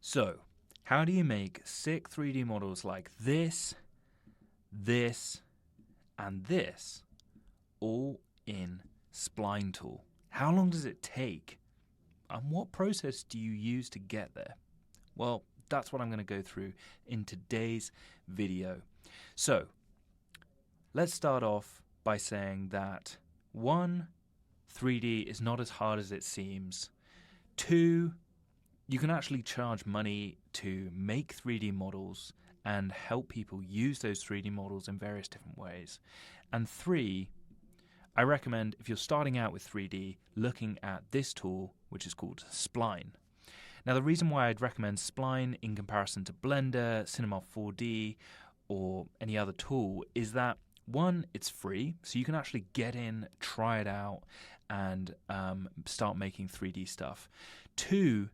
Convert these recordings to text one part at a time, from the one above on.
So, how do you make sick 3D models like this, this, and this, all in Spline Tool? How long does it take? And what process do you use to get there? Well, that's what I'm going to go through in today's video. So, let's start off by saying that 1, 3D is not as hard as it seems. 2, you can actually charge money to make 3D models and help people use those 3D models in various different ways. And 3, I recommend, if you're starting out with 3D, looking at this tool, which is called Spline. Now, the reason why I'd recommend Spline in comparison to Blender, Cinema 4D, or any other tool is that, 1, it's free, so you can actually get in, try it out, and start making 3D stuff. 2,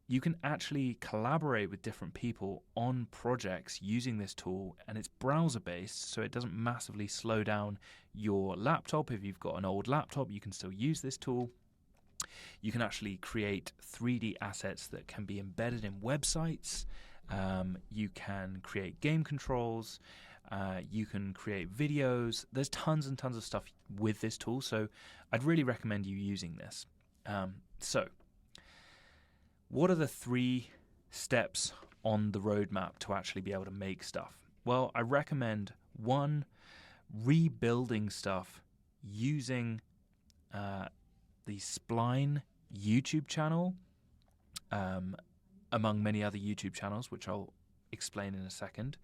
you can actually collaborate with different people on projects using this tool, and it's browser-based, so it doesn't massively slow down your laptop. If you've got an old laptop, you can still use this tool. You can actually create 3D assets that can be embedded in websites. You can create game controls. You can create videos. There's tons and tons of stuff with this tool, so I'd really recommend you using this. So, what are the 3 steps on the roadmap to actually be able to make stuff? Well, I recommend 1, rebuilding stuff using the Spline YouTube channel, among many other YouTube channels, which I'll explain in a second.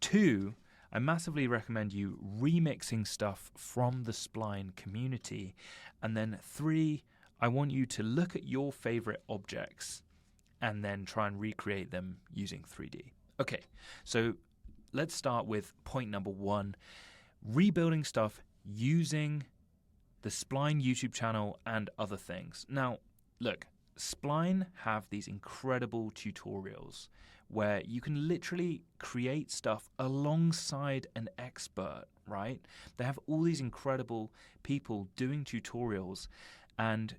2, I massively recommend you remixing stuff from the Spline community. And then 3, I want you to look at your favorite objects and then try and recreate them using 3D. Okay, so let's start with point number 1, rebuilding stuff using the Spline YouTube channel and other things. Now, look, Spline have these incredible tutorials where you can literally create stuff alongside an expert, right? They have all these incredible people doing tutorials, and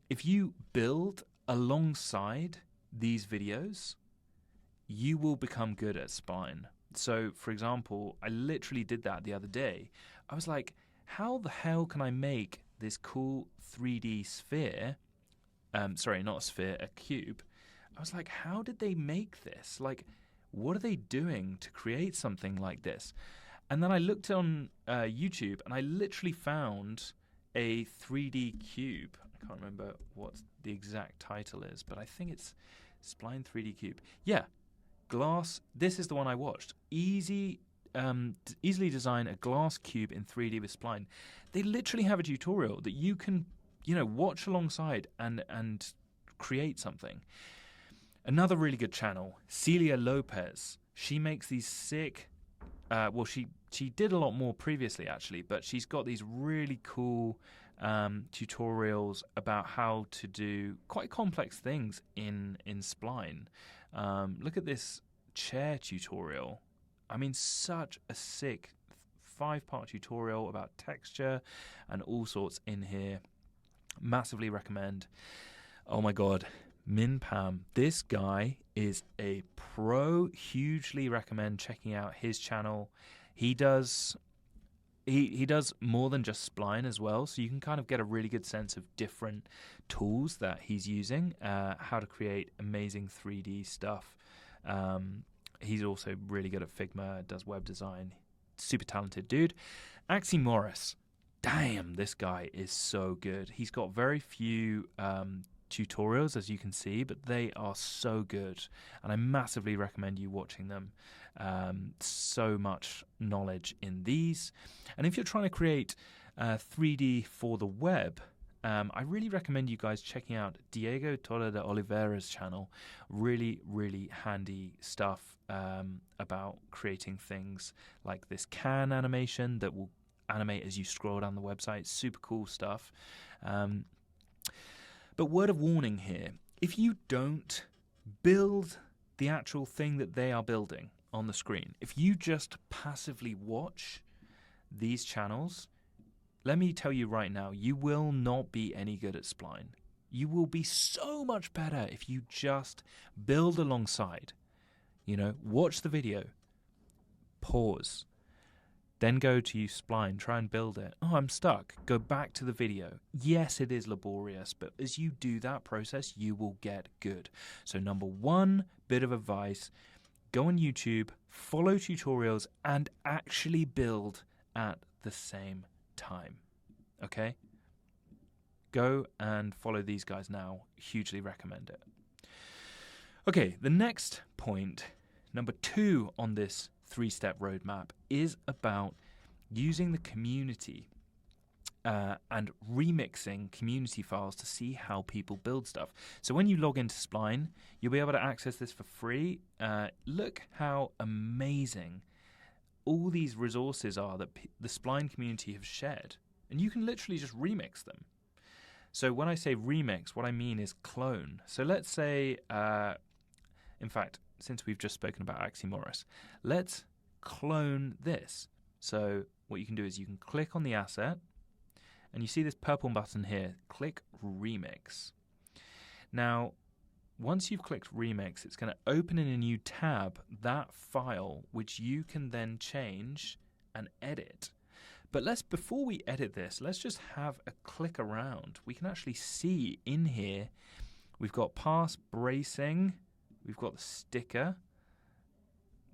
if you build alongside these videos, you will become good at Spline. So, for example, I literally did that the other day. I was like, how the hell can I make this cool 3D sphere? Sorry, not a sphere, a cube. I was like, how did they make this? Like, what are they doing to create something like this? And then I looked on YouTube, and I literally found a 3D cube. I can't remember what the exact title is, but I think it's Spline 3D Cube. Yeah, glass. This is the one I watched. Easily design a glass cube in 3D with Spline. They literally have a tutorial that you can, watch alongside and create something. Another really good channel, Celia Lopez. She makes these sick. She did a lot more previously actually, but she's got these really cool tutorials about how to do quite complex things in Spline. Look at this chair tutorial. I mean, such a sick 5-part tutorial about texture and all sorts in here. Massively recommend. Oh my God, Min Pam. This guy is a pro. Hugely recommend checking out his channel. He does more than just Spline as well, so you can kind of get a really good sense of different tools that he's using, how to create amazing 3D stuff. He's also really good at Figma, does web design. Super talented dude. Axie Morris. Damn, this guy is so good. He's got very few tutorials, as you can see, but they are so good, and I massively recommend you watching them. So much knowledge in these. And if you're trying to create 3D for the web, I really recommend you guys checking out Diego Torre de Oliveira's channel. Really, really handy stuff about creating things like this can animation that will animate as you scroll down the website. Super cool stuff. But word of warning here, if you don't build the actual thing that they are building on the screen, if you just passively watch these channels, let me tell you right now, you will not be any good at Spline. You will be so much better if you just build alongside. Watch the video, pause, then go to Spline, try and build it. Oh, I'm stuck. Go back to the video. Yes, it is laborious, but as you do that process, you will get good. So number one bit of advice, go on YouTube, follow tutorials, and actually build at the same time. Okay? Go and follow these guys now. Hugely recommend it. Okay, the next point, number 2 on this 3-step roadmap, is about using the community and remixing community files to see how people build stuff. So when you log into Spline, you'll be able to access this for free. Look how amazing all these resources are that the Spline community have shared. And you can literally just remix them. So when I say remix, what I mean is clone. So let's say, in fact, since we've just spoken about Axiomoris, let's clone this. So what you can do is you can click on the asset, and you see this purple button here, click Remix. Now, once you've clicked Remix, it's going to open in a new tab that file, which you can then change and edit. But before we edit this, let's just have a click around. We can actually see in here, we've got pass bracing, we've got the sticker,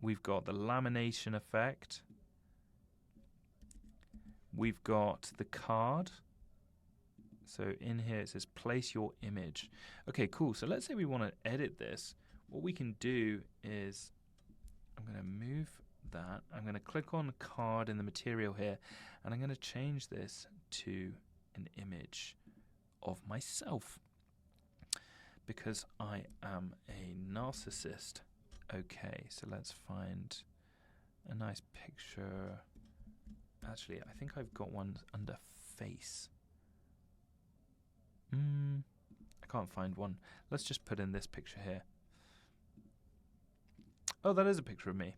we've got the lamination effect, we've got the card. So in here it says place your image. Okay, cool. So let's say we want to edit this. What we can do is, I'm going to move that. I'm going to click on the card in the material here, and I'm going to change this to an image of myself because I am a narcissist. Okay, so let's find a nice picture. Actually, I think I've got one under face. I can't find one. Let's just put in this picture here. Oh, that is a picture of me.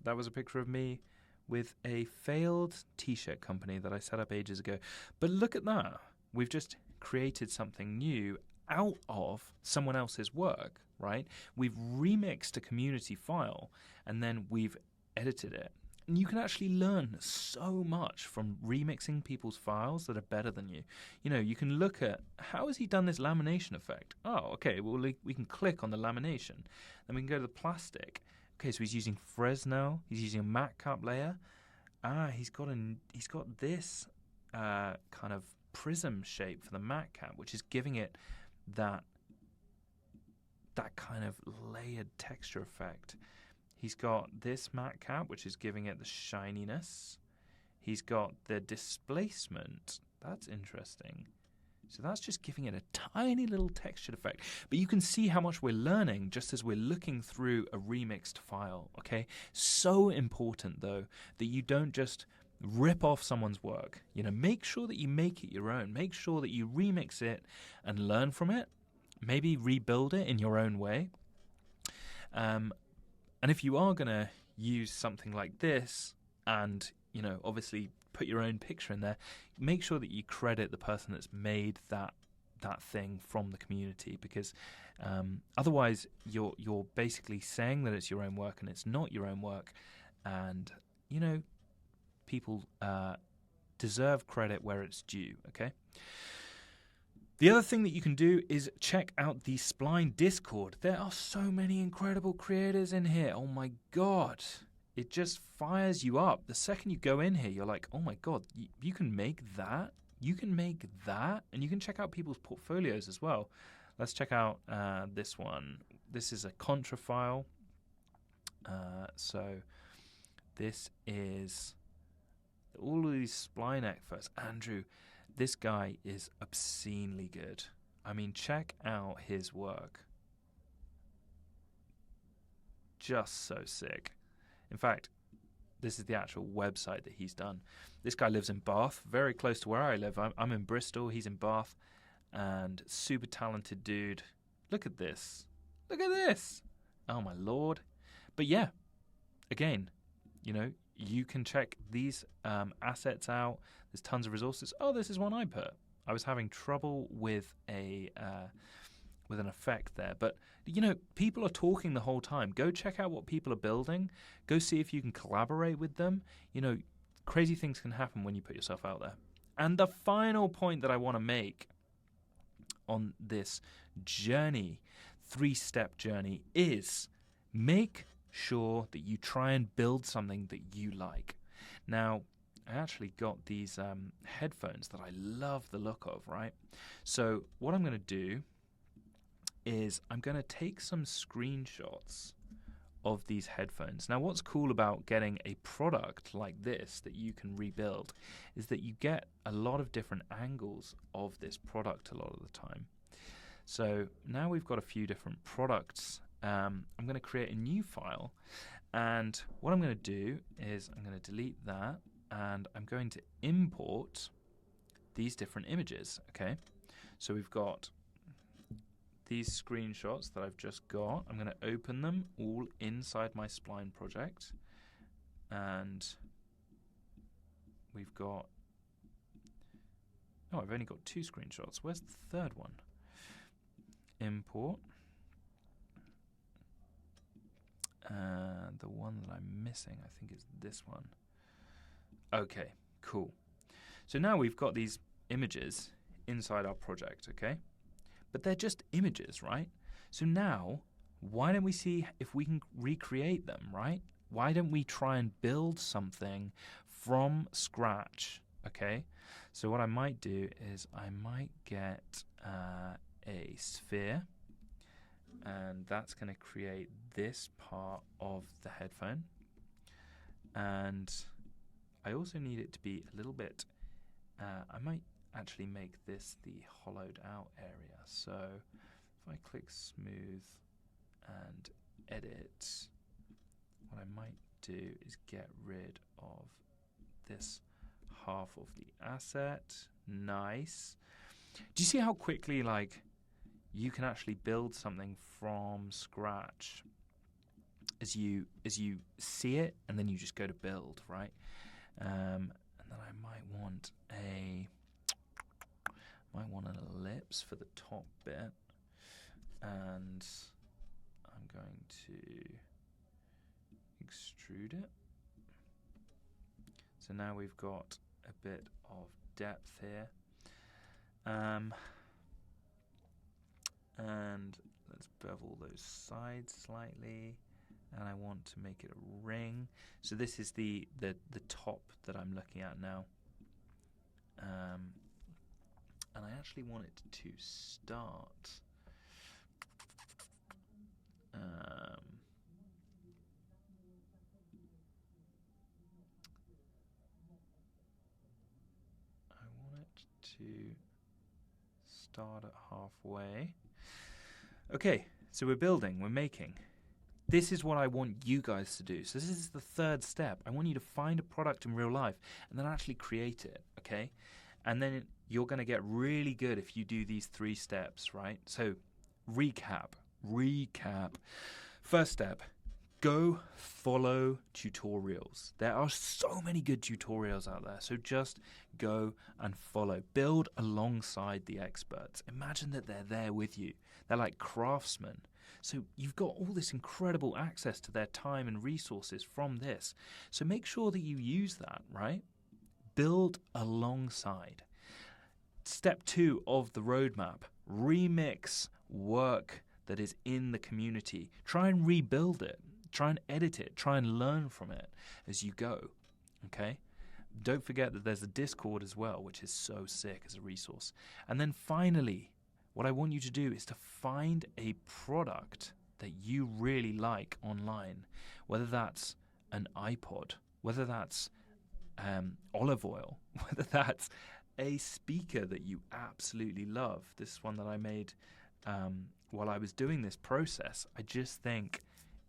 That was a picture of me with a failed t-shirt company that I set up ages ago. But look at that. We've just created something new out of someone else's work, right? We've remixed a community file and then we've edited it. And you can actually learn so much from remixing people's files that are better than you. You can look at, how has he done this lamination effect? Oh, okay, well, we can click on the lamination. Then we can go to the plastic. Okay, so he's using Fresnel. He's using a matte cup layer. He's got this kind of prism shape for the matte cap, which is giving it that kind of layered texture effect. He's got this matte cap, which is giving it the shininess. He's got the displacement. That's interesting. So that's just giving it a tiny little textured effect. But you can see how much we're learning just as we're looking through a remixed file, okay? So important, though, that you don't just rip off someone's work. Make sure that you make it your own. Make sure that you remix it and learn from it. Maybe rebuild it in your own way. And if you are going to use something like this and, obviously put your own picture in there, make sure that you credit the person that's made that thing from the community, because otherwise you're basically saying that it's your own work and it's not your own work. And, people deserve credit where it's due, okay? The other thing that you can do is check out the Spline Discord. There are so many incredible creators in here. Oh my God. It just fires you up. The second you go in here, you're like, oh my God, you can make that? You can make that? And you can check out people's portfolios as well. Let's check out this one. This is a contra file. So this is all of these Spline experts. Andrew, this guy is obscenely good. I mean, check out his work. Just so sick. In fact, this is the actual website that he's done. This guy lives in Bath, very close to where I live. I'm in Bristol, he's in Bath, and super talented dude. Look at this. Look at this. Oh, my Lord. But yeah, again, you can check these assets out. There's tons of resources. Oh, this is one I put. I was having trouble with with an effect there. But, you know, people are talking the whole time. Go check out what people are building. Go see if you can collaborate with them. You know, crazy things can happen when you put yourself out there. And the final point that I want to make on this journey, 3-step journey, is make sure that you try and build something that you like. Now, I actually got these headphones that I love the look of, right? So what I'm going to do is I'm going to take some screenshots of these headphones. Now, what's cool about getting a product like this that you can rebuild is that you get a lot of different angles of this product a lot of the time. So now we've got a few different products. I'm going to create a new file, and what I'm going to do is I'm going to delete that, and I'm going to import these different images, okay? So we've got these screenshots that I've just got. I'm going to open them all inside my Spline project, and we've got, oh, I've only got 2 screenshots. Where's the third one? Import. And the one that I'm missing, I think, is this one. Okay, cool. So now we've got these images inside our project, okay? But they're just images, right? So now, why don't we see if we can recreate them, right? Why don't we try and build something from scratch, okay? So what I might do is I might get a sphere, and that's going to create this part of the headphone. And I also need it to be a little bit, I might actually make this the hollowed out area. So if I click smooth and edit, what I might do is get rid of this half of the asset. Nice. Do you see how quickly, like, you can actually build something from scratch as you see it, and then you just go to build, right? And then I might want an ellipse for the top bit, and I'm going to extrude it. So now we've got a bit of depth here. And let's bevel those sides slightly, and I want to make it a ring. So this is the top that I'm looking at now. And I actually want it to start at halfway. Okay, so we're building, we're making. This is what I want you guys to do. So this is the 3rd step. I want you to find a product in real life and then actually create it, okay? And then you're going to get really good if you do these 3 steps, right? So recap. First step, go follow tutorials. There are so many good tutorials out there. So just go and follow. Build alongside the experts. Imagine that they're there with you. They're like craftsmen. So you've got all this incredible access to their time and resources from this. So make sure that you use that, right? Build alongside. Step 2 of the roadmap, remix work that is in the community. Try and rebuild it. Try and edit it. Try and learn from it as you go, okay? Don't forget that there's a Discord as well, which is so sick as a resource. And then finally, what I want you to do is to find a product that you really like online, whether that's an iPod, whether that's olive oil, whether that's a speaker that you absolutely love. This one that I made while I was doing this process. I just think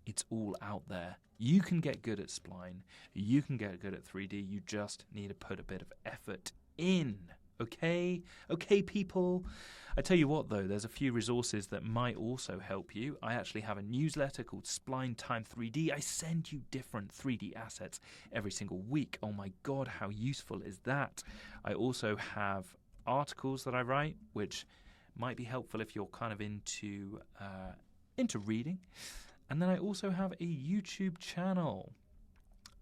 it's all out there. You can get good at Spline. You can get good at 3D. You just need to put a bit of effort in. Okay? Okay, people? I tell you what, though, there's a few resources that might also help you. I actually have a newsletter called Spline Time 3D. I send you different 3D assets every single week. Oh my God, how useful is that? I also have articles that I write, which might be helpful if you're kind of into reading. And then I also have a YouTube channel.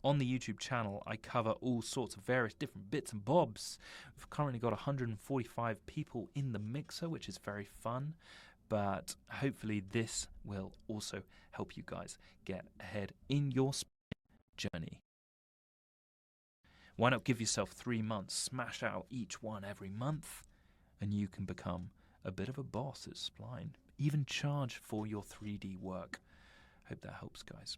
On the YouTube channel, I cover all sorts of various different bits and bobs. We've currently got 145 people in the mixer, which is very fun. But hopefully this will also help you guys get ahead in your journey. Why not give yourself 3 months, smash out each one every month, and you can become a bit of a boss at Spline. Even charge for your 3D work. Hope that helps, guys.